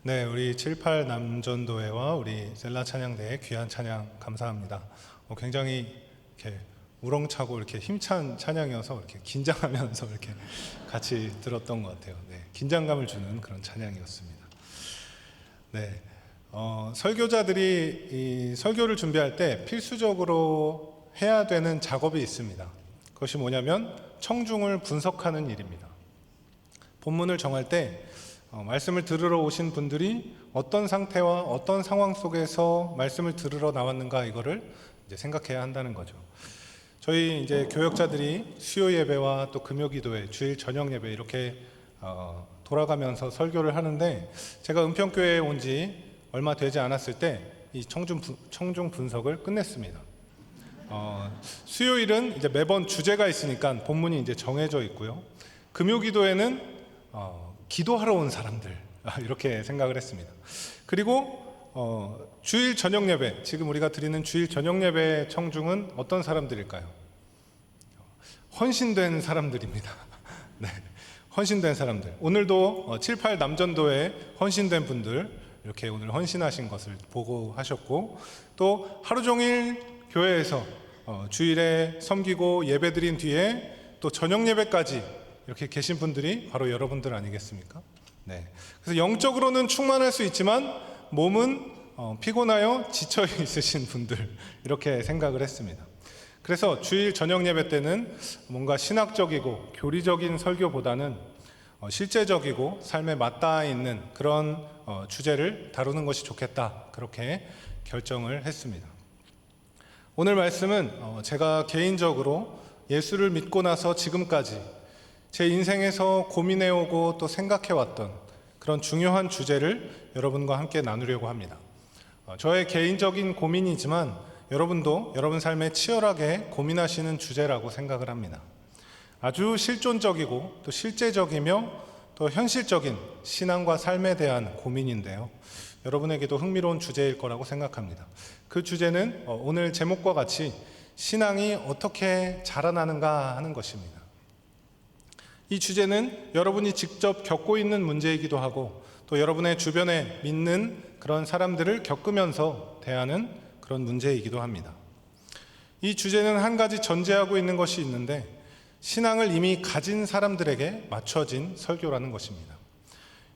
네, 우리 78 남전도회와 우리 셀라 찬양대의 귀한 찬양 감사합니다. 굉장히 이렇게 우렁차고 이렇게 힘찬 찬양이어서 이렇게 긴장하면서 이렇게 같이 들었던 것 같아요. 네, 긴장감을 주는 그런 찬양이었습니다. 네, 설교자들이 이 설교를 준비할 때 필수적으로 해야 되는 작업이 있습니다. 그것이 뭐냐면 청중을 분석하는 일입니다. 본문을 정할 때 말씀을 들으러 오신 분들이 어떤 상태와 어떤 상황 속에서 말씀을 들으러 나왔는가 이거를 이제 생각해야 한다는 거죠. 저희 이제 교역자들이 수요 예배와 또 금요 기도회, 주일 저녁 예배 이렇게 돌아가면서 설교를 하는데 제가 은평교회에 온 지 얼마 되지 않았을 때 이 청중 분석을 끝냈습니다. 수요일은 이제 매번 주제가 있으니까 본문이 이제 정해져 있고요. 금요 기도회는 기도하러 온 사람들 이렇게 생각을 했습니다. 그리고 주일 저녁 예배, 지금 우리가 드리는 주일 저녁 예배 청중은 어떤 사람들일까요? 헌신된 사람들입니다. 네, 헌신된 사람들. 오늘도 78 남전도에 헌신된 분들 이렇게 오늘 헌신하신 것을 보고하셨고, 또 하루 종일 교회에서 주일에 섬기고 예배드린 뒤에 또 저녁 예배까지 이렇게 계신 분들이 바로 여러분들 아니겠습니까? 네. 그래서 영적으로는 충만할 수 있지만 몸은 피곤하여 지쳐 있으신 분들 이렇게 생각을 했습니다. 그래서 주일 저녁 예배 때는 뭔가 신학적이고 교리적인 설교보다는 실제적이고 삶에 맞닿아 있는 그런 주제를 다루는 것이 좋겠다, 그렇게 결정을 했습니다. 오늘 말씀은 제가 개인적으로 예수를 믿고 나서 지금까지 제 인생에서 고민해오고 또 생각해왔던 그런 중요한 주제를 여러분과 함께 나누려고 합니다. 저의 개인적인 고민이지만 여러분도 여러분 삶에 치열하게 고민하시는 주제라고 생각을 합니다. 아주 실존적이고 또 실제적이며 또 현실적인 신앙과 삶에 대한 고민인데요. 여러분에게도 흥미로운 주제일 거라고 생각합니다. 그 주제는 오늘 제목과 같이 신앙이 어떻게 자라나는가 하는 것입니다. 이 주제는 여러분이 직접 겪고 있는 문제이기도 하고 또 여러분의 주변에 믿는 그런 사람들을 겪으면서 대하는 그런 문제이기도 합니다. 이 주제는 한 가지 전제하고 있는 것이 있는데 신앙을 이미 가진 사람들에게 맞춰진 설교라는 것입니다.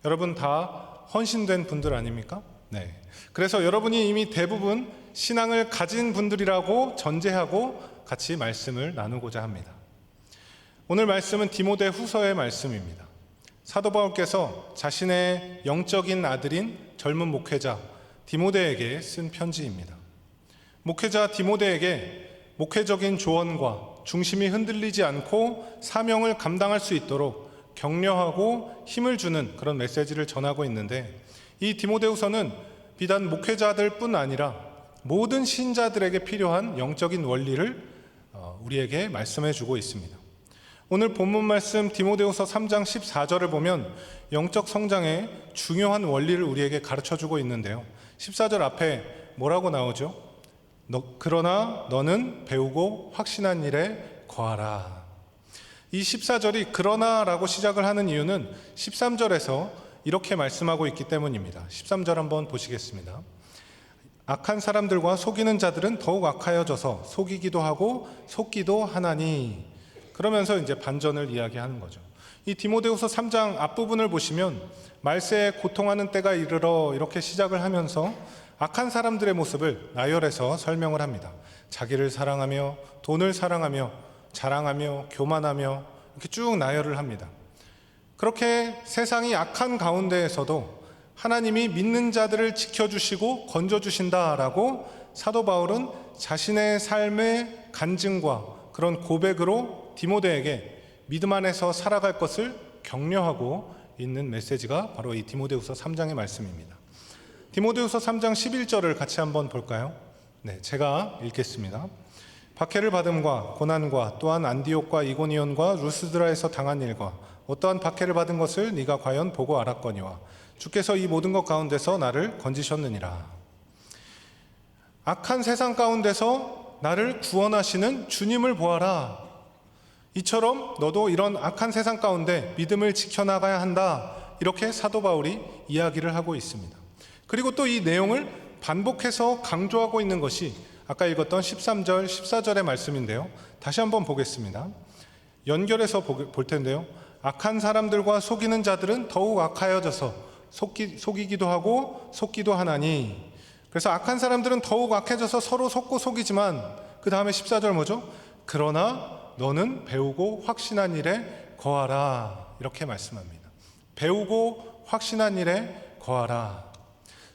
여러분 다 헌신된 분들 아닙니까? 네. 그래서 여러분이 이미 대부분 신앙을 가진 분들이라고 전제하고 같이 말씀을 나누고자 합니다. 오늘 말씀은 디모데 후서의 말씀입니다. 사도 바울께서 자신의 영적인 아들인 젊은 목회자 디모데에게 쓴 편지입니다. 목회자 디모데에게 목회적인 조언과 중심이 흔들리지 않고 사명을 감당할 수 있도록 격려하고 힘을 주는 그런 메시지를 전하고 있는데, 이 디모데후서는 비단 목회자들 뿐 아니라 모든 신자들에게 필요한 영적인 원리를 우리에게 말씀해 주고 있습니다. 오늘 본문 말씀 디모데후서 3장 14절을 보면 영적 성장의 중요한 원리를 우리에게 가르쳐주고 있는데요. 14절 앞에 뭐라고 나오죠? 그러나 너는 배우고 확신한 일에 거하라. 이 14절이 그러나라고 시작을 하는 이유는 13절에서 이렇게 말씀하고 있기 때문입니다. 13절 한번 보시겠습니다. 악한 사람들과 속이는 자들은 더욱 악하여져서 속이기도 하고 속기도 하나니, 그러면서 이제 반전을 이야기하는 거죠. 이 디모데후서 3장 앞부분을 보시면 말세에 고통하는 때가 이르러 이렇게 시작을 하면서 악한 사람들의 모습을 나열해서 설명을 합니다. 자기를 사랑하며 돈을 사랑하며 자랑하며 교만하며 이렇게 쭉 나열을 합니다. 그렇게 세상이 악한 가운데에서도 하나님이 믿는 자들을 지켜주시고 건져주신다라고 사도 바울은 자신의 삶의 간증과 그런 고백으로 디모데에게 믿음 안에서 살아갈 것을 격려하고 있는 메시지가 바로 이 디모데후서 3장의 말씀입니다. 디모데후서 3장 11절을 같이 한번 볼까요? 네, 제가 읽겠습니다. 박해를 받음과 고난과 또한 안디옥과 이고니온과 루스드라에서 당한 일과 어떠한 박해를 받은 것을 네가 과연 보고 알았거니와 주께서 이 모든 것 가운데서 나를 건지셨느니라. 악한 세상 가운데서 나를 구원하시는 주님을 보아라. 이처럼 너도 이런 악한 세상 가운데 믿음을 지켜나가야 한다. 이렇게 사도 바울이 이야기를 하고 있습니다. 그리고 또 이 내용을 반복해서 강조하고 있는 것이 아까 읽었던 13절, 14절의 말씀인데요. 다시 한번 보겠습니다. 연결해서 볼 텐데요. 악한 사람들과 속이는 자들은 더욱 악하여져서 속이기도 하고 속기도 하나니. 그래서 악한 사람들은 더욱 악해져서 서로 속고 속이지만 그 다음에 14절 뭐죠? 그러나 너는 배우고 확신한 일에 거하라. 이렇게 말씀합니다. 배우고 확신한 일에 거하라.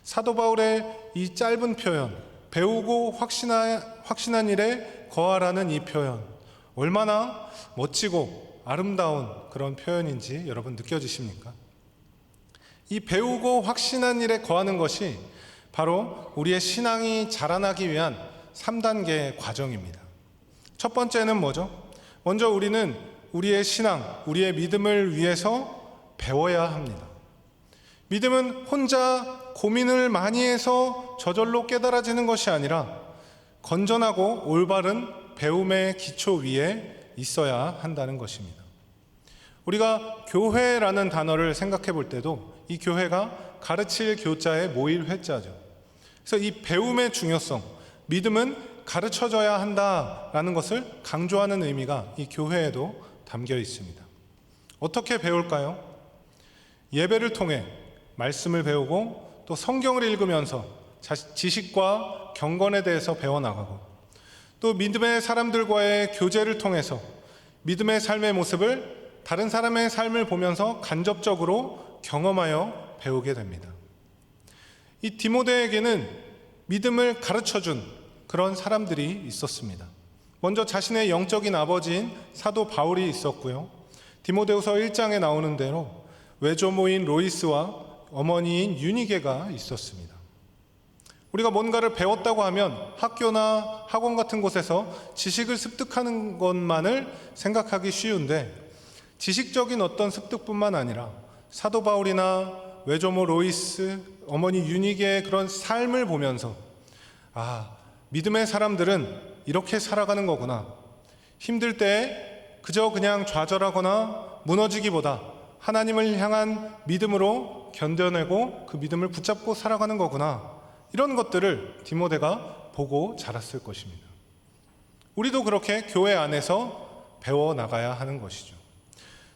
사도 바울의 이 짧은 표현, 배우고 확신한 일에 거하라는 이 표현, 얼마나 멋지고 아름다운 그런 표현인지 여러분 느껴지십니까? 이 배우고 확신한 일에 거하는 것이 바로 우리의 신앙이 자라나기 위한 3단계 과정입니다. 첫 번째는 뭐죠? 먼저 우리는 우리의 신앙, 우리의 믿음을 위해서 배워야 합니다. 믿음은 혼자 고민을 많이 해서 저절로 깨달아지는 것이 아니라 건전하고 올바른 배움의 기초 위에 있어야 한다는 것입니다. 우리가 교회라는 단어를 생각해 볼 때도 이 교회가 가르칠 교자의 모일 회자죠. 그래서 이 배움의 중요성, 믿음은 가르쳐져야 한다라는 것을 강조하는 의미가 이 교회에도 담겨 있습니다. 어떻게 배울까요? 예배를 통해 말씀을 배우고 또 성경을 읽으면서 지식과 경건에 대해서 배워나가고 또 믿음의 사람들과의 교제를 통해서 믿음의 삶의 모습을 다른 사람의 삶을 보면서 간접적으로 경험하여 배우게 됩니다. 이 디모데에게는 믿음을 가르쳐준 그런 사람들이 있었습니다. 먼저 자신의 영적인 아버지인 사도 바울이 있었고요. 디모데후서 1장에 나오는 대로 외조모인 로이스와 어머니인 유니게가 있었습니다. 우리가 뭔가를 배웠다고 하면 학교나 학원 같은 곳에서 지식을 습득하는 것만을 생각하기 쉬운데 지식적인 어떤 습득뿐만 아니라 사도 바울이나 외조모 로이스, 어머니 유니게의 그런 삶을 보면서 믿음의 사람들은 이렇게 살아가는 거구나. 힘들 때 그저 그냥 좌절하거나 무너지기보다 하나님을 향한 믿음으로 견뎌내고 그 믿음을 붙잡고 살아가는 거구나. 이런 것들을 디모데가 보고 자랐을 것입니다. 우리도 그렇게 교회 안에서 배워나가야 하는 것이죠.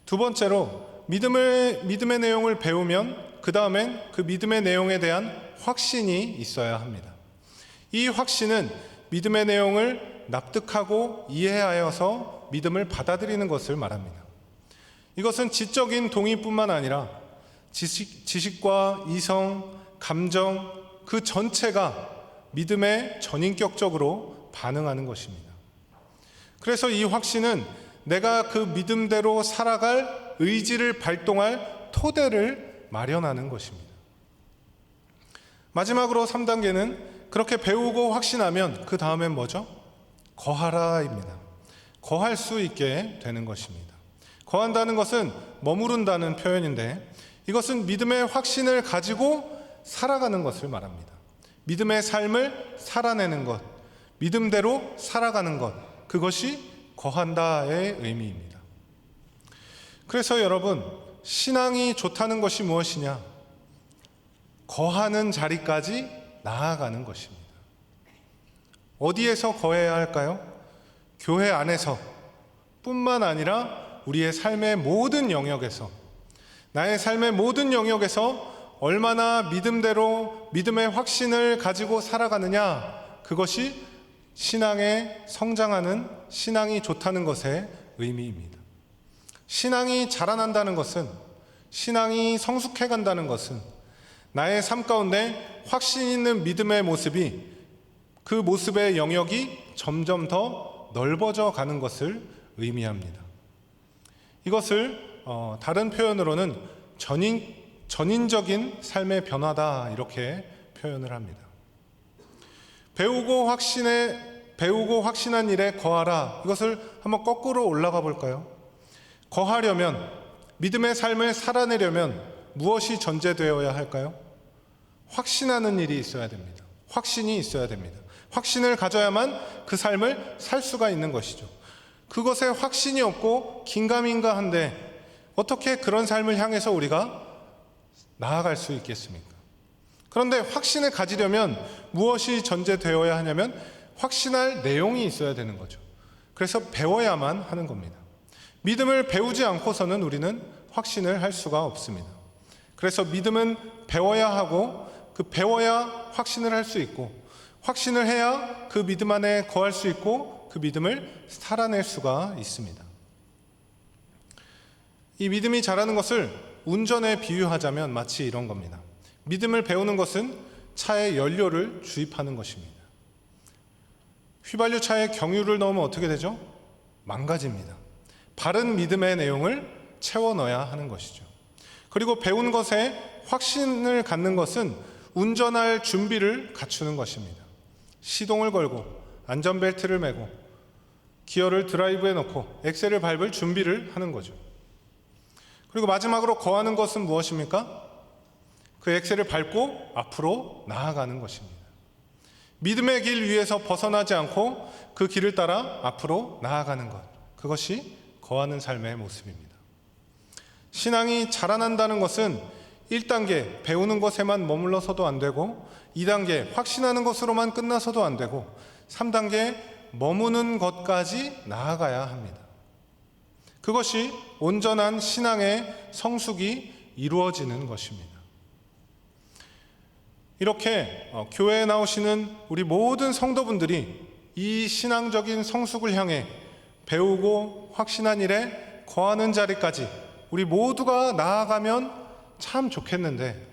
두 번째로 믿음의 내용을 배우면 그 다음엔 그 믿음의 내용에 대한 확신이 있어야 합니다. 이 확신은 믿음의 내용을 납득하고 이해하여서 믿음을 받아들이는 것을 말합니다. 이것은 지적인 동의뿐만 아니라 지식과 이성, 감정 그 전체가 믿음에 전인격적으로 반응하는 것입니다. 그래서 이 확신은 내가 그 믿음대로 살아갈 의지를 발동할 토대를 마련하는 것입니다. 마지막으로 3단계는 그렇게 배우고 확신하면 그 다음엔 뭐죠? 거하라입니다. 거할 수 있게 되는 것입니다. 거한다는 것은 머무른다는 표현인데 이것은 믿음의 확신을 가지고 살아가는 것을 말합니다. 믿음의 삶을 살아내는 것, 믿음대로 살아가는 것, 그것이 거한다의 의미입니다. 그래서 여러분, 신앙이 좋다는 것이 무엇이냐? 거하는 자리까지 나아가는 것입니다. 어디에서 거해야 할까요? 교회 안에서 뿐만 아니라 우리의 삶의 모든 영역에서, 나의 삶의 모든 영역에서 얼마나 믿음대로 믿음의 확신을 가지고 살아가느냐, 그것이 신앙에 성장하는, 신앙이 좋다는 것의 의미입니다. 신앙이 자라난다는 것은, 신앙이 성숙해 간다는 것은 나의 삶 가운데 확신 있는 믿음의 모습이, 그 모습의 영역이 점점 더 넓어져 가는 것을 의미합니다. 이것을 다른 표현으로는 전인적인 삶의 변화다, 이렇게 표현을 합니다. 배우고 확신한 일에 거하라. 이것을 한번 거꾸로 올라가 볼까요? 거하려면, 믿음의 삶을 살아내려면 무엇이 전제되어야 할까요? 확신하는 일이 있어야 됩니다. 확신이 있어야 됩니다. 확신을 가져야만 그 삶을 살 수가 있는 것이죠. 그것에 확신이 없고 긴가민가한데 어떻게 그런 삶을 향해서 우리가 나아갈 수 있겠습니까? 그런데 확신을 가지려면 무엇이 전제되어야 하냐면 확신할 내용이 있어야 되는 거죠. 그래서 배워야만 하는 겁니다. 믿음을 배우지 않고서는 우리는 확신을 할 수가 없습니다. 그래서 믿음은 배워야 하고 그 배워야 확신을 할 수 있고 확신을 해야 그 믿음 안에 거할 수 있고 그 믿음을 살아낼 수가 있습니다. 이 믿음이 자라는 것을 운전에 비유하자면 마치 이런 겁니다. 믿음을 배우는 것은 차에 연료를 주입하는 것입니다. 휘발유 차에 경유를 넣으면 어떻게 되죠? 망가집니다. 바른 믿음의 내용을 채워 넣어야 하는 것이죠. 그리고 배운 것에 확신을 갖는 것은 운전할 준비를 갖추는 것입니다. 시동을 걸고 안전벨트를 매고 기어를 드라이브에 넣고 엑셀을 밟을 준비를 하는 거죠. 그리고 마지막으로 거하는 것은 무엇입니까? 그 엑셀을 밟고 앞으로 나아가는 것입니다. 믿음의 길 위에서 벗어나지 않고 그 길을 따라 앞으로 나아가는 것, 그것이 거하는 삶의 모습입니다. 신앙이 자라난다는 것은 1단계 배우는 것에만 머물러서도 안 되고 2단계 확신하는 것으로만 끝나서도 안 되고 3단계 머무는 것까지 나아가야 합니다. 그것이 온전한 신앙의 성숙이 이루어지는 것입니다. 이렇게 교회에 나오시는 우리 모든 성도분들이 이 신앙적인 성숙을 향해 배우고 확신한 일에 거하는 자리까지 우리 모두가 나아가면 참 좋겠는데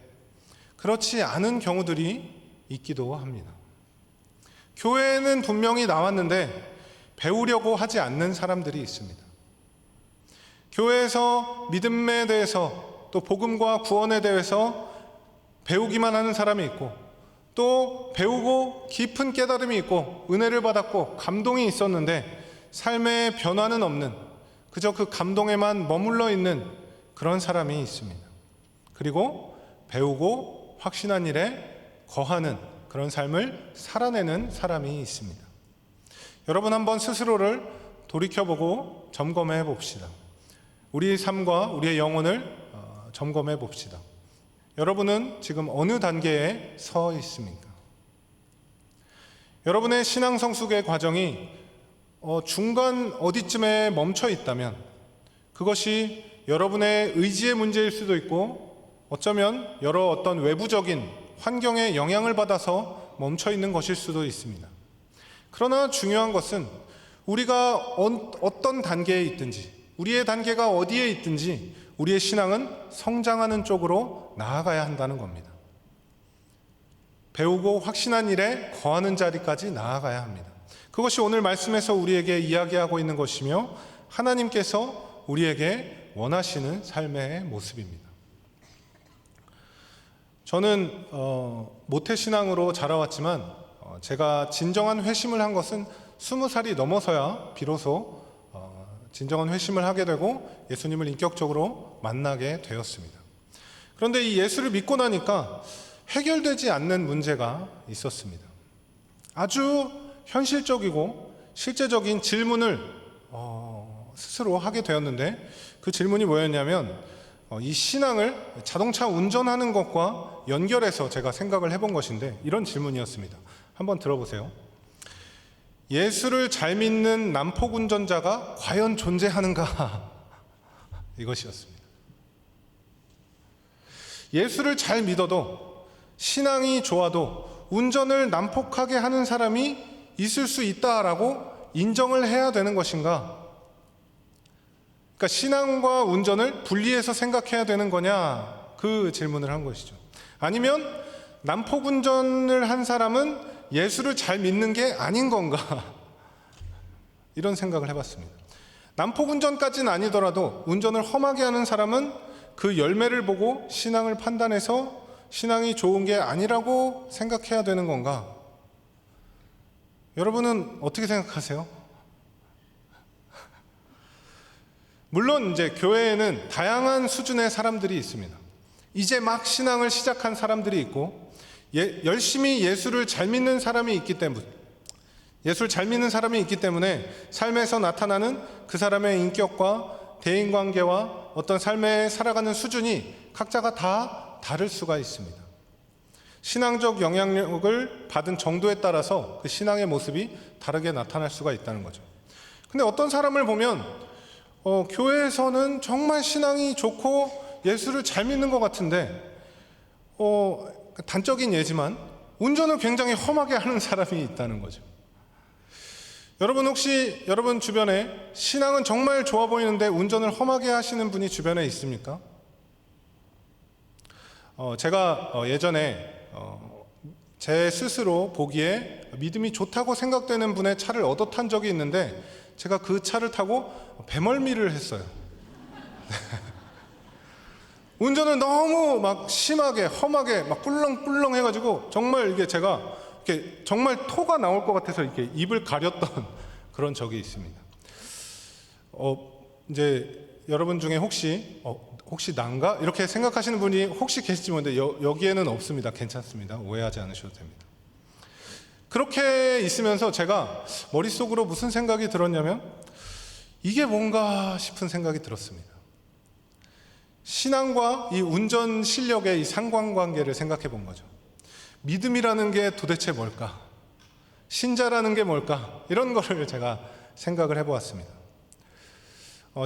그렇지 않은 경우들이 있기도 합니다. 교회에는 분명히 나왔는데 배우려고 하지 않는 사람들이 있습니다. 교회에서 믿음에 대해서 또 복음과 구원에 대해서 배우기만 하는 사람이 있고 또 배우고 깊은 깨달음이 있고 은혜를 받았고 감동이 있었는데 삶의 변화는 없는 그저 그 감동에만 머물러 있는 그런 사람이 있습니다. 그리고 배우고 확신한 일에 거하는 그런 삶을 살아내는 사람이 있습니다. 여러분 한번 스스로를 돌이켜보고 점검해 봅시다. 우리의 삶과 우리의 영혼을 점검해 봅시다. 여러분은 지금 어느 단계에 서 있습니까? 여러분의 신앙 성숙의 과정이 중간 어디쯤에 멈춰 있다면 그것이 여러분의 의지의 문제일 수도 있고 어쩌면 여러 어떤 외부적인 환경의 영향을 받아서 멈춰 있는 것일 수도 있습니다. 그러나 중요한 것은 우리가 어떤 단계에 있든지 우리의 단계가 어디에 있든지 우리의 신앙은 성장하는 쪽으로 나아가야 한다는 겁니다. 배우고 확신한 일에 거하는 자리까지 나아가야 합니다. 그것이 오늘 말씀에서 우리에게 이야기하고 있는 것이며 하나님께서 우리에게 원하시는 삶의 모습입니다. 저는 모태신앙으로 자라왔지만 제가 진정한 회심을 한 것은 20살이 넘어서야 비로소 진정한 회심을 하게 되고 예수님을 인격적으로 만나게 되었습니다. 그런데 이 예수를 믿고 나니까 해결되지 않는 문제가 있었습니다. 아주 현실적이고 실제적인 질문을 스스로 하게 되었는데 그 질문이 뭐였냐면 이 신앙을 자동차 운전하는 것과 연결해서 제가 생각을 해본 것인데 이런 질문이었습니다. 한번 들어보세요. 예수를 잘 믿는 난폭 운전자가 과연 존재하는가? 이것이었습니다. 예수를 잘 믿어도 신앙이 좋아도 운전을 난폭하게 하는 사람이 있을 수 있다라고 인정을 해야 되는 것인가? 그러니까 신앙과 운전을 분리해서 생각해야 되는 거냐? 그 질문을 한 것이죠. 아니면 난폭 운전을 한 사람은 예수를 잘 믿는 게 아닌 건가? 이런 생각을 해봤습니다. 난폭 운전까지는 아니더라도 운전을 험하게 하는 사람은 그 열매를 보고 신앙을 판단해서 신앙이 좋은 게 아니라고 생각해야 되는 건가? 여러분은 어떻게 생각하세요? 물론 이제 교회에는 다양한 수준의 사람들이 있습니다. 이제 막 신앙을 시작한 사람들이 있고 열심히 예수를 잘 믿는 사람이 있기 때문에 삶에서 나타나는 그 사람의 인격과 대인관계와 어떤 삶에 살아가는 수준이 각자가 다 다를 수가 있습니다. 신앙적 영향력을 받은 정도에 따라서 그 신앙의 모습이 다르게 나타날 수가 있다는 거죠. 근데 어떤 사람을 보면 교회에서는 정말 신앙이 좋고 예수를 잘 믿는 것 같은데 단적인 예지만 운전을 굉장히 험하게 하는 사람이 있다는 거죠. 여러분 혹시 여러분 주변에 신앙은 정말 좋아 보이는데 운전을 험하게 하시는 분이 주변에 있습니까? 제가 예전에 제 스스로 보기에 믿음이 좋다고 생각되는 분의 차를 얻어 탄 적이 있는데 제가 그 차를 타고 배멀미를 했어요. 운전을 너무 막 심하게 험하게 막 꿀렁꿀렁 해가지고 정말 이게 제가 이렇게 정말 토가 나올 것 같아서 이렇게 입을 가렸던 그런 적이 있습니다. 이제 여러분 중에 혹시 난가? 이렇게 생각하시는 분이 혹시 계실지 모르는데 여기에는 없습니다. 괜찮습니다. 오해하지 않으셔도 됩니다. 그렇게 있으면서 제가 머릿속으로 무슨 생각이 들었냐면 이게 뭔가 싶은 생각이 들었습니다. 신앙과 이 운전 실력의 이 상관관계를 생각해 본 거죠. 믿음이라는 게 도대체 뭘까? 신자라는 게 뭘까? 이런 거를 제가 생각을 해보았습니다.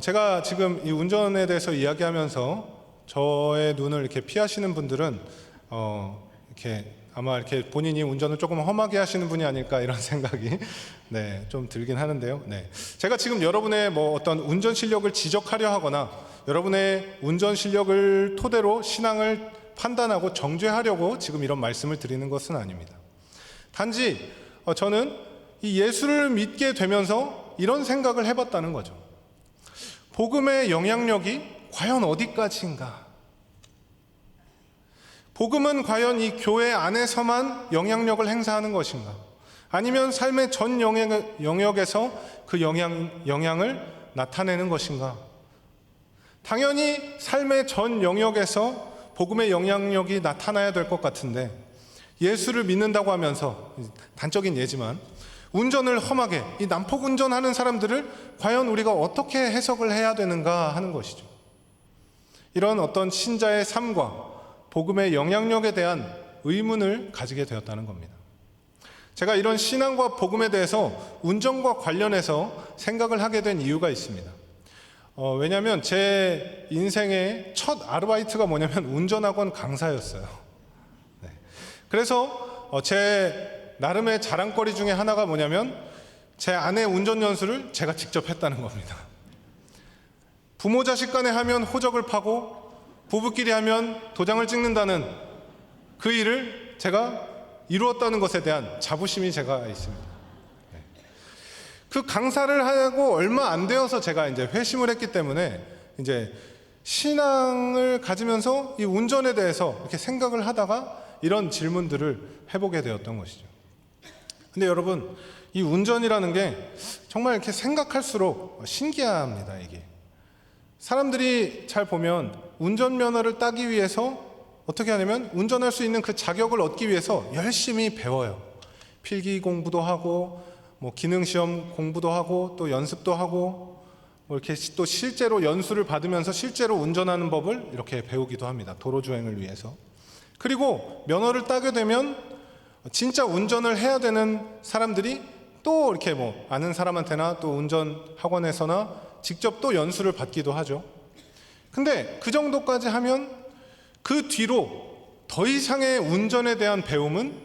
제가 지금 이 운전에 대해서 이야기하면서 저의 눈을 이렇게 피하시는 분들은 이렇게 아마 이렇게 본인이 운전을 조금 험하게 하시는 분이 아닐까 이런 생각이 좀 들긴 하는데요. 제가 지금 여러분의 어떤 운전 실력을 지적하려 하거나 여러분의 운전 실력을 토대로 신앙을 판단하고 정죄하려고 지금 이런 말씀을 드리는 것은 아닙니다. 단지 저는 이 예수를 믿게 되면서 이런 생각을 해봤다는 거죠. 복음의 영향력이 과연 어디까지인가? 복음은 과연 이 교회 안에서만 영향력을 행사하는 것인가? 아니면 삶의 전 영역에서 그 영향을 나타내는 것인가? 당연히 삶의 전 영역에서 복음의 영향력이 나타나야 될 것 같은데 예수를 믿는다고 하면서 단적인 예지만 운전을 험하게 이 난폭 운전하는 사람들을 과연 우리가 어떻게 해석을 해야 되는가 하는 것이죠. 이런 어떤 신자의 삶과 복음의 영향력에 대한 의문을 가지게 되었다는 겁니다. 제가 이런 신앙과 복음에 대해서 운전과 관련해서 생각을 하게 된 이유가 있습니다. 왜냐하면 제 인생의 첫 아르바이트가 뭐냐면 운전학원 강사였어요. 그래서 제 나름의 자랑거리 중에 하나가 뭐냐면 제 아내 운전 연수를 제가 직접 했다는 겁니다. 부모 자식 간에 하면 호적을 파고 부부끼리 하면 도장을 찍는다는 그 일을 제가 이루었다는 것에 대한 자부심이 제가 있습니다. 그 강사를 하고 얼마 안 되어서 제가 이제 회심을 했기 때문에 이제 신앙을 가지면서 이 운전에 대해서 이렇게 생각을 하다가 이런 질문들을 해보게 되었던 것이죠. 근데 여러분, 이 운전이라는 게 정말 이렇게 생각할수록 신기합니다, 이게. 사람들이 잘 보면 운전면허를 따기 위해서 어떻게 하냐면 운전할 수 있는 그 자격을 얻기 위해서 열심히 배워요. 필기 공부도 하고, 기능시험 공부도 하고, 또 연습도 하고, 이렇게 또 실제로 연수를 받으면서 실제로 운전하는 법을 이렇게 배우기도 합니다. 도로주행을 위해서. 그리고 면허를 따게 되면 진짜 운전을 해야 되는 사람들이 또 이렇게 아는 사람한테나 또 운전 학원에서나 직접 또 연수를 받기도 하죠. 근데 그 정도까지 하면 그 뒤로 더 이상의 운전에 대한 배움은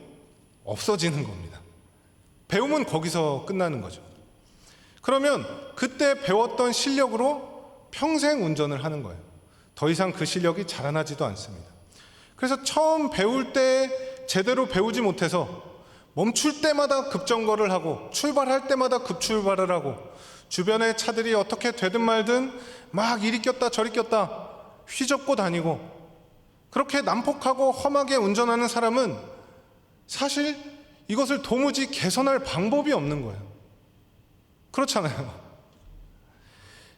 없어지는 겁니다. 배움은 거기서 끝나는 거죠. 그러면 그때 배웠던 실력으로 평생 운전을 하는 거예요. 더 이상 그 실력이 자라나지도 않습니다. 그래서 처음 배울 때 제대로 배우지 못해서 멈출 때마다 급정거를 하고 출발할 때마다 급출발을 하고 주변의 차들이 어떻게 되든 말든 막 이리 꼈다 저리 꼈다 휘젓고 다니고 그렇게 난폭하고 험하게 운전하는 사람은 사실 이것을 도무지 개선할 방법이 없는 거예요. 그렇잖아요.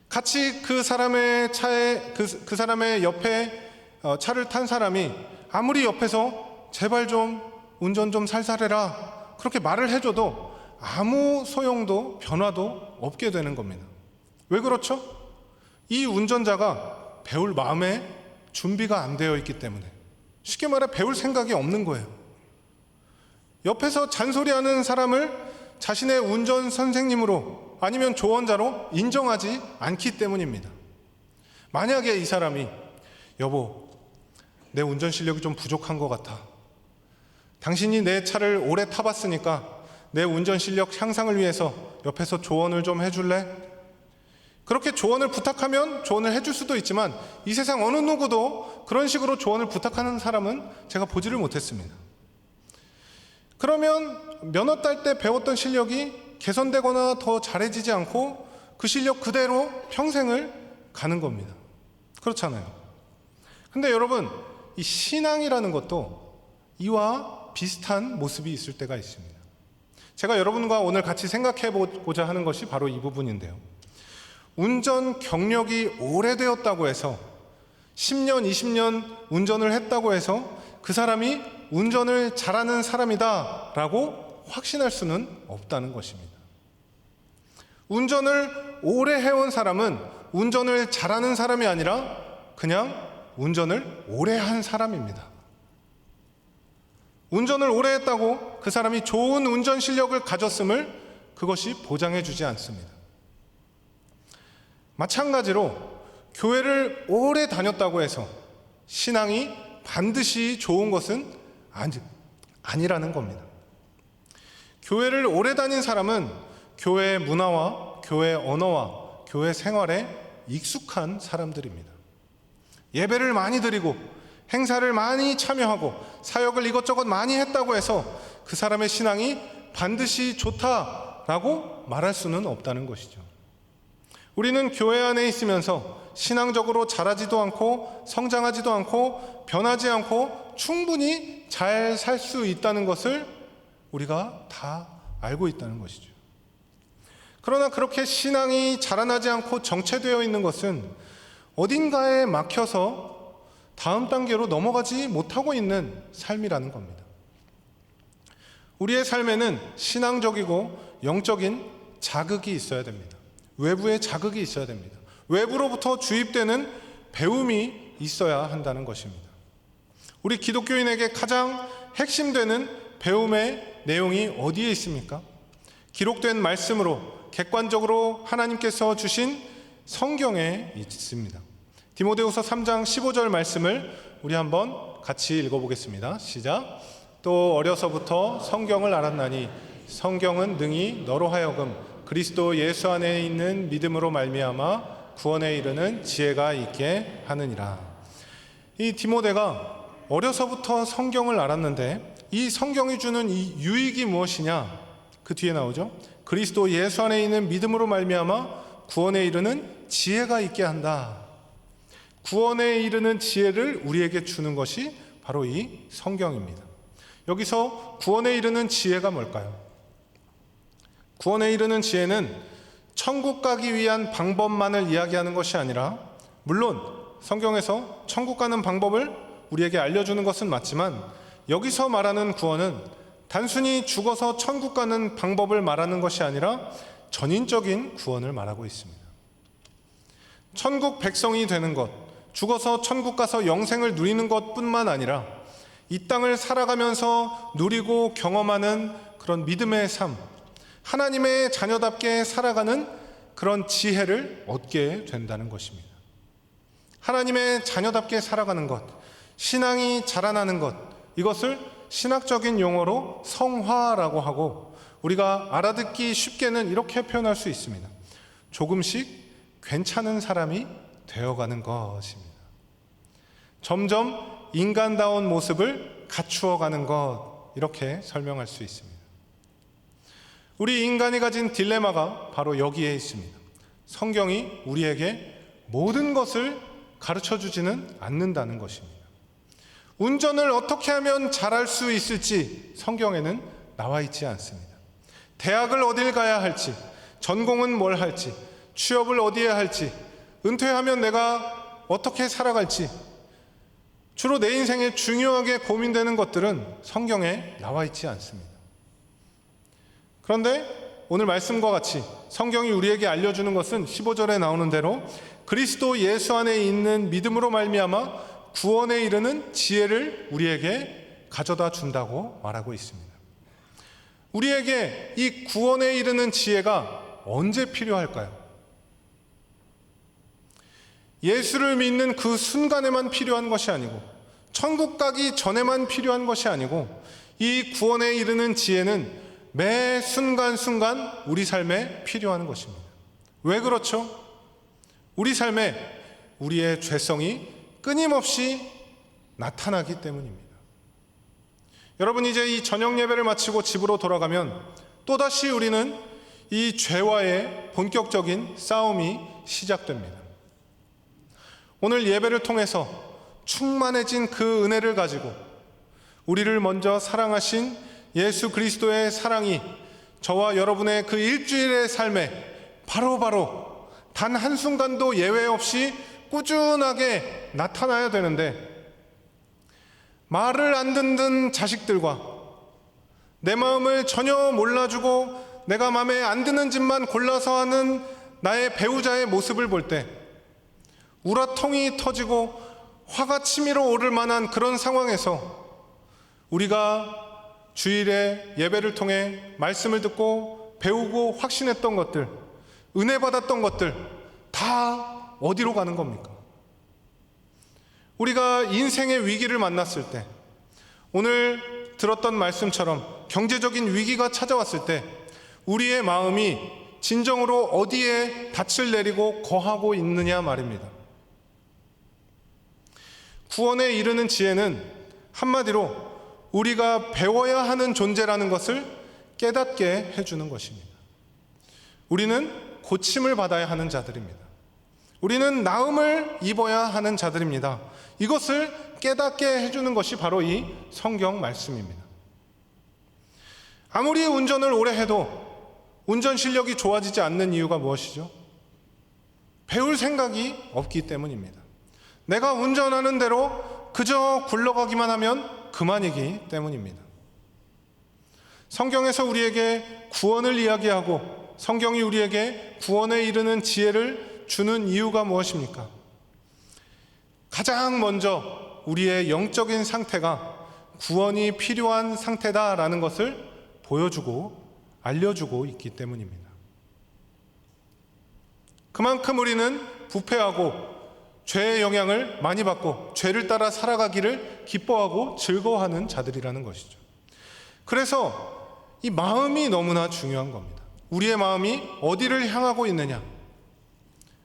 같이 그 사람의 차에 그 사람의 옆에 차를 탄 사람이 아무리 옆에서 제발 좀 운전 좀 살살해라 그렇게 말을 해줘도 아무 소용도 변화도 없게 되는 겁니다. 왜 그렇죠? 이 운전자가 배울 마음의 준비가 안 되어 있기 때문에. 쉽게 말해 배울 생각이 없는 거예요. 옆에서 잔소리하는 사람을 자신의 운전 선생님으로 아니면 조언자로 인정하지 않기 때문입니다. 만약에 이 사람이 여보, 내 운전 실력이 좀 부족한 것 같아. 당신이 내 차를 오래 타봤으니까 내 운전 실력 향상을 위해서 옆에서 조언을 좀 해줄래? 그렇게 조언을 부탁하면 조언을 해줄 수도 있지만 이 세상 어느 누구도 그런 식으로 조언을 부탁하는 사람은 제가 보지를 못했습니다. 그러면 면허 딸 때 배웠던 실력이 개선되거나 더 잘해지지 않고 그 실력 그대로 평생을 가는 겁니다. 그렇잖아요. 근데 여러분, 이 신앙이라는 것도 이와 비슷한 모습이 있을 때가 있습니다. 제가 여러분과 오늘 같이 생각해 보고자 하는 것이 바로 이 부분인데요. 운전 경력이 오래되었다고 해서 10년, 20년 운전을 했다고 해서 그 사람이 운전을 잘하는 사람이다 라고 확신할 수는 없다는 것입니다. 운전을 오래 해온 사람은 운전을 잘하는 사람이 아니라 그냥 운전을 오래 한 사람입니다. 운전을 오래 했다고 그 사람이 좋은 운전 실력을 가졌음을 그것이 보장해 주지 않습니다. 마찬가지로 교회를 오래 다녔다고 해서 신앙이 반드시 좋은 것은 아니라는 겁니다. 교회를 오래 다닌 사람은 교회 문화와 교회 언어와 교회 생활에 익숙한 사람들입니다. 예배를 많이 드리고 행사를 많이 참여하고 사역을 이것저것 많이 했다고 해서 그 사람의 신앙이 반드시 좋다라고 말할 수는 없다는 것이죠. 우리는 교회 안에 있으면서 신앙적으로 자라지도 않고 성장하지도 않고 변하지 않고 충분히 잘 살 수 있다는 것을 우리가 다 알고 있다는 것이죠. 그러나 그렇게 신앙이 자라나지 않고 정체되어 있는 것은 어딘가에 막혀서 다음 단계로 넘어가지 못하고 있는 삶이라는 겁니다. 우리의 삶에는 신앙적이고 영적인 자극이 있어야 됩니다. 외부의 자극이 있어야 됩니다. 외부로부터 주입되는 배움이 있어야 한다는 것입니다. 우리 기독교인에게 가장 핵심되는 배움의 내용이 어디에 있습니까? 기록된 말씀으로 객관적으로 하나님께서 주신 성경에 있습니다. 디모데후서 3장 15절 말씀을 우리 한번 같이 읽어보겠습니다. 시작. 또 어려서부터 성경을 알았나니 성경은 능히 너로 하여금 그리스도 예수 안에 있는 믿음으로 말미암아 구원에 이르는 지혜가 있게 하느니라. 이 디모데가 어려서부터 성경을 알았는데 이 성경이 주는 이 유익이 무엇이냐? 그 뒤에 나오죠. 그리스도 예수 안에 있는 믿음으로 말미암아 구원에 이르는 지혜가 있게 한다. 구원에 이르는 지혜를 우리에게 주는 것이 바로 이 성경입니다. 여기서 구원에 이르는 지혜가 뭘까요? 구원에 이르는 지혜는 천국 가기 위한 방법만을 이야기하는 것이 아니라, 물론 성경에서 천국 가는 방법을 우리에게 알려주는 것은 맞지만 여기서 말하는 구원은 단순히 죽어서 천국 가는 방법을 말하는 것이 아니라 전인적인 구원을 말하고 있습니다. 천국 백성이 되는 것, 죽어서 천국 가서 영생을 누리는 것뿐만 아니라 이 땅을 살아가면서 누리고 경험하는 그런 믿음의 삶, 하나님의 자녀답게 살아가는 그런 지혜를 얻게 된다는 것입니다. 하나님의 자녀답게 살아가는 것, 신앙이 자라나는 것, 이것을 신학적인 용어로 성화라고 하고 우리가 알아듣기 쉽게는 이렇게 표현할 수 있습니다. 조금씩 괜찮은 사람이 되어가는 것입니다. 점점 인간다운 모습을 갖추어가는 것, 이렇게 설명할 수 있습니다. 우리 인간이 가진 딜레마가 바로 여기에 있습니다. 성경이 우리에게 모든 것을 가르쳐주지는 않는다는 것입니다. 운전을 어떻게 하면 잘할 수 있을지 성경에는 나와 있지 않습니다. 대학을 어딜 가야 할지, 전공은 뭘 할지, 취업을 어디에 할지, 은퇴하면 내가 어떻게 살아갈지, 주로 내 인생에 중요하게 고민되는 것들은 성경에 나와 있지 않습니다. 그런데 오늘 말씀과 같이 성경이 우리에게 알려주는 것은 15절에 나오는 대로 그리스도 예수 안에 있는 믿음으로 말미암아 구원에 이르는 지혜를 우리에게 가져다 준다고 말하고 있습니다. 우리에게 이 구원에 이르는 지혜가 언제 필요할까요? 예수를 믿는 그 순간에만 필요한 것이 아니고, 천국 가기 전에만 필요한 것이 아니고, 이 구원에 이르는 지혜는 매 순간순간 우리 삶에 필요한 것입니다. 왜 그렇죠? 우리 삶에 우리의 죄성이 끊임없이 나타나기 때문입니다. 여러분, 이제 이 저녁 예배를 마치고 집으로 돌아가면 또다시 우리는 이 죄와의 본격적인 싸움이 시작됩니다. 오늘 예배를 통해서 충만해진 그 은혜를 가지고 우리를 먼저 사랑하신 예수 그리스도의 사랑이 저와 여러분의 그 일주일의 삶에 바로바로 단 한순간도 예외 없이 꾸준하게 나타나야 되는데, 말을 안 듣는 자식들과 내 마음을 전혀 몰라주고 내가 마음에 안 드는 짓만 골라서 하는 나의 배우자의 모습을 볼 때 우라통이 터지고 화가 치밀어 오를 만한 그런 상황에서 우리가 주일에 예배를 통해 말씀을 듣고 배우고 확신했던 것들, 은혜 받았던 것들 다 어디로 가는 겁니까? 우리가 인생의 위기를 만났을 때, 오늘 들었던 말씀처럼 경제적인 위기가 찾아왔을 때 우리의 마음이 진정으로 어디에 닻을 내리고 거하고 있느냐 말입니다. 구원에 이르는 지혜는 한마디로 우리가 배워야 하는 존재라는 것을 깨닫게 해주는 것입니다. 우리는 고침을 받아야 하는 자들입니다. 우리는 나음을 입어야 하는 자들입니다. 이것을 깨닫게 해주는 것이 바로 이 성경 말씀입니다. 아무리 운전을 오래 해도 운전 실력이 좋아지지 않는 이유가 무엇이죠? 배울 생각이 없기 때문입니다. 내가 운전하는 대로 그저 굴러가기만 하면 그만이기 때문입니다. 성경에서 우리에게 구원을 이야기하고 성경이 우리에게 구원에 이르는 지혜를 주는 이유가 무엇입니까? 가장 먼저 우리의 영적인 상태가 구원이 필요한 상태다라는 것을 보여주고 알려주고 있기 때문입니다. 그만큼 우리는 부패하고 죄의 영향을 많이 받고 죄를 따라 살아가기를 기뻐하고 즐거워하는 자들이라는 것이죠. 그래서 이 마음이 너무나 중요한 겁니다. 우리의 마음이 어디를 향하고 있느냐.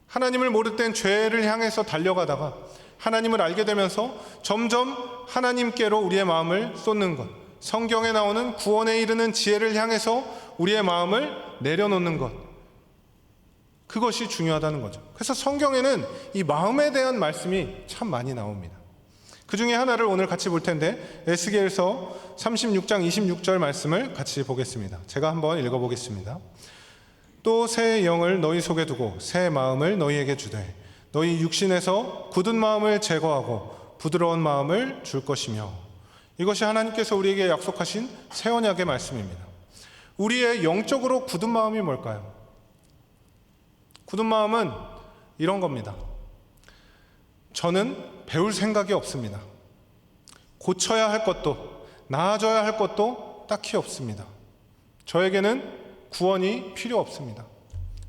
하나님을 모를 땐 죄를 향해서 달려가다가 하나님을 알게 되면서 점점 하나님께로 우리의 마음을 쏟는 것, 성경에 나오는 구원에 이르는 지혜를 향해서 우리의 마음을 내려놓는 것, 그것이 중요하다는 거죠. 그래서 성경에는 이 마음에 대한 말씀이 참 많이 나옵니다. 그 중에 하나를 오늘 같이 볼 텐데, 에스겔서 36장 26절 말씀을 같이 보겠습니다. 제가 한번 읽어보겠습니다. 또 새 영을 너희 속에 두고 새 마음을 너희에게 주되 너희 육신에서 굳은 마음을 제거하고 부드러운 마음을 줄 것이며. 이것이 하나님께서 우리에게 약속하신 새 언약의 말씀입니다. 우리의 영적으로 굳은 마음이 뭘까요? 굳은 마음은 이런 겁니다. 저는 배울 생각이 없습니다. 고쳐야 할 것도 나아져야 할 것도 딱히 없습니다. 저에게는 구원이 필요 없습니다.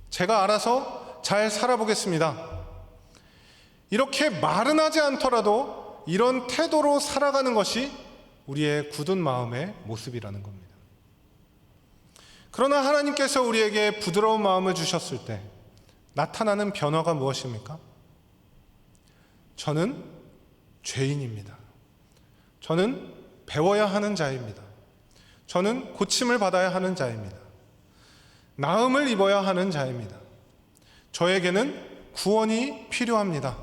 제가 알아서 잘 살아보겠습니다. 이렇게 말은 하지 않더라도 이런 태도로 살아가는 것이 우리의 굳은 마음의 모습이라는 겁니다. 그러나 하나님께서 우리에게 부드러운 마음을 주셨을 때 나타나는 변화가 무엇입니까? 저는 죄인입니다. 저는 배워야 하는 자입니다. 저는 고침을 받아야 하는 자입니다. 나음을 입어야 하는 자입니다. 저에게는 구원이 필요합니다.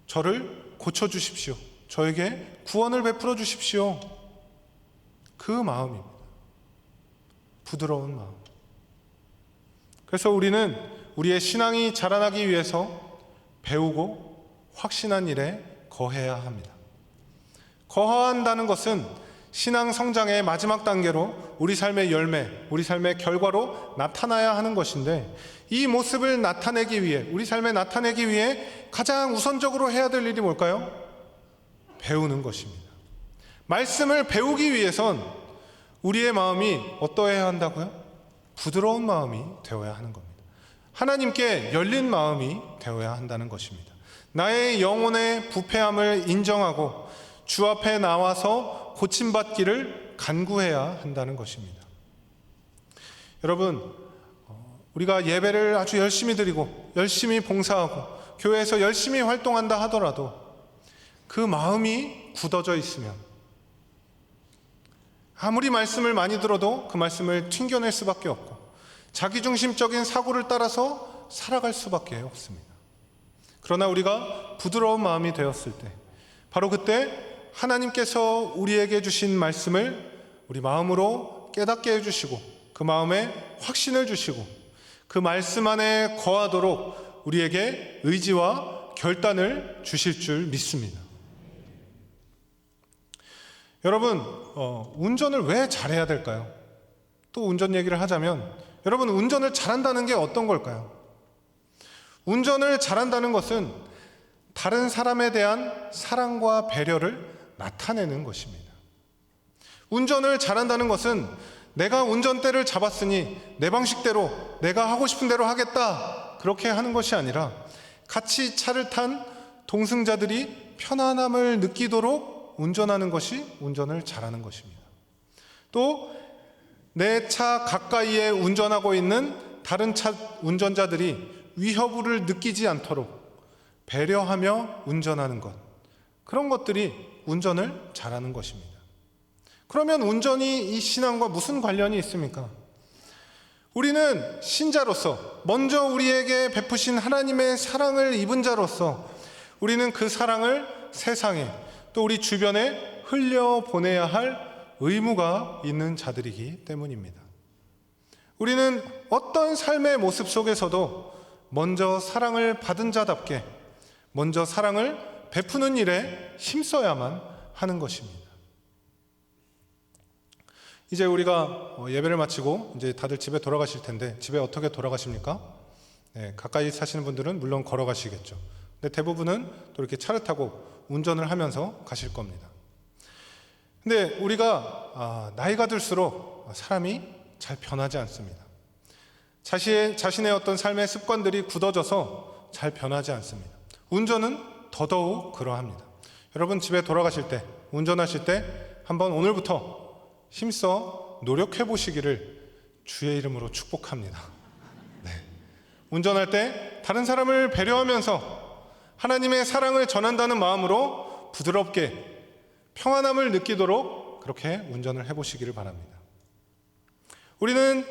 저를 고쳐주십시오. 저에게 구원을 베풀어 주십시오. 그 마음입니다. 부드러운 마음. 그래서 우리는 우리의 신앙이 자라나기 위해서 배우고 확신한 일에 거해야 합니다. 거한다는 것은 신앙 성장의 마지막 단계로 우리 삶의 열매, 우리 삶의 결과로 나타나야 하는 것인데, 이 모습을 나타내기 위해, 우리 삶에 나타내기 위해 가장 우선적으로 해야 될 일이 뭘까요? 배우는 것입니다. 말씀을 배우기 위해선 우리의 마음이 어떠해야 한다고요? 부드러운 마음이 되어야 하는 겁니다. 하나님께 열린 마음이 되어야 한다는 것입니다. 나의 영혼의 부패함을 인정하고 주 앞에 나와서 고침받기를 간구해야 한다는 것입니다. 여러분, 우리가 예배를 아주 열심히 드리고 열심히 봉사하고 교회에서 열심히 활동한다 하더라도 그 마음이 굳어져 있으면 아무리 말씀을 많이 들어도 그 말씀을 튕겨낼 수밖에 없고 자기중심적인 사고를 따라서 살아갈 수밖에 없습니다. 그러나 우리가 부드러운 마음이 되었을 때 바로 그때 하나님께서 우리에게 주신 말씀을 우리 마음으로 깨닫게 해주시고 그 마음에 확신을 주시고 그 말씀 안에 거하도록 우리에게 의지와 결단을 주실 줄 믿습니다. 여러분, 운전을 왜 잘해야 될까요? 또 운전 얘기를 하자면 여러분, 운전을 잘한다는 게 어떤 걸까요? 운전을 잘한다는 것은 다른 사람에 대한 사랑과 배려를 나타내는 것입니다. 운전을 잘한다는 것은 내가 운전대를 잡았으니 내 방식대로 내가 하고 싶은 대로 하겠다 그렇게 하는 것이 아니라 같이 차를 탄 동승자들이 편안함을 느끼도록 운전하는 것이 운전을 잘하는 것입니다. 또 내 차 가까이에 운전하고 있는 다른 차 운전자들이 위협을 느끼지 않도록 배려하며 운전하는 것, 그런 것들이 운전을 잘하는 것입니다. 그러면 운전이 이 신앙과 무슨 관련이 있습니까? 우리는 신자로서 먼저 우리에게 베푸신 하나님의 사랑을 입은 자로서 우리는 그 사랑을 세상에 또 우리 주변에 흘려보내야 할 의무가 있는 자들이기 때문입니다. 우리는 어떤 삶의 모습 속에서도 먼저 사랑을 받은 자답게 먼저 사랑을 베푸는 일에 힘써야만 하는 것입니다. 이제 우리가 예배를 마치고 이제 다들 집에 돌아가실 텐데 집에 어떻게 돌아가십니까? 네, 가까이 사시는 분들은 물론 걸어가시겠죠. 근데 대부분은 또 이렇게 차를 타고 운전을 하면서 가실 겁니다. 근데 우리가 나이가 들수록 사람이 잘 변하지 않습니다. 자신의 어떤 삶의 습관들이 굳어져서 잘 변하지 않습니다. 운전은 더더욱 그러합니다. 여러분 집에 돌아가실 때, 운전하실 때 한번 오늘부터 힘써 노력해 보시기를 주의 이름으로 축복합니다. 네. 운전할 때 다른 사람을 배려하면서 하나님의 사랑을 전한다는 마음으로 부드럽게 평안함을 느끼도록 그렇게 운전을 해보시기를 바랍니다. 우리는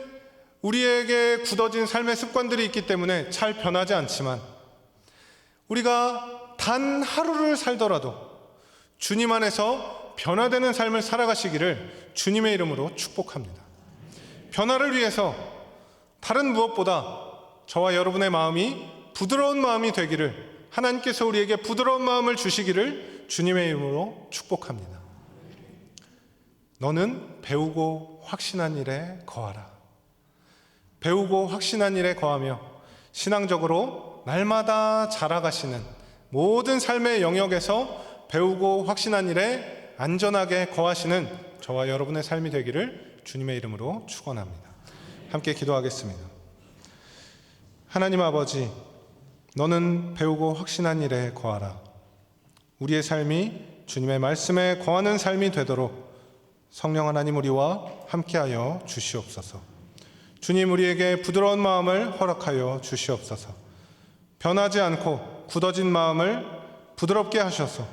우리에게 굳어진 삶의 습관들이 있기 때문에 잘 변하지 않지만 우리가 단 하루를 살더라도 주님 안에서 변화되는 삶을 살아가시기를 주님의 이름으로 축복합니다. 변화를 위해서 다른 무엇보다 저와 여러분의 마음이 부드러운 마음이 되기를 하나님께서 우리에게 부드러운 마음을 주시기를 주님의 이름으로 축복합니다. 너는 배우고 확신한 일에 거하라. 배우고 확신한 일에 거하며 신앙적으로 날마다 자라가시는 모든 삶의 영역에서 배우고 확신한 일에 안전하게 거하시는 저와 여러분의 삶이 되기를 주님의 이름으로 축원합니다. 함께 기도하겠습니다. 하나님 아버지, 너는 배우고 확신한 일에 거하라. 우리의 삶이 주님의 말씀에 거하는 삶이 되도록 성령 하나님 우리와 함께하여 주시옵소서. 주님 우리에게 부드러운 마음을 허락하여 주시옵소서. 변하지 않고 굳어진 마음을 부드럽게 하셔서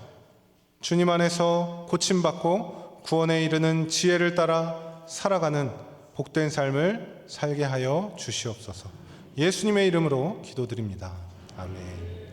주님 안에서 고침받고 구원에 이르는 지혜를 따라 살아가는 복된 삶을 살게 하여 주시옵소서. 예수님의 이름으로 기도드립니다. 아멘.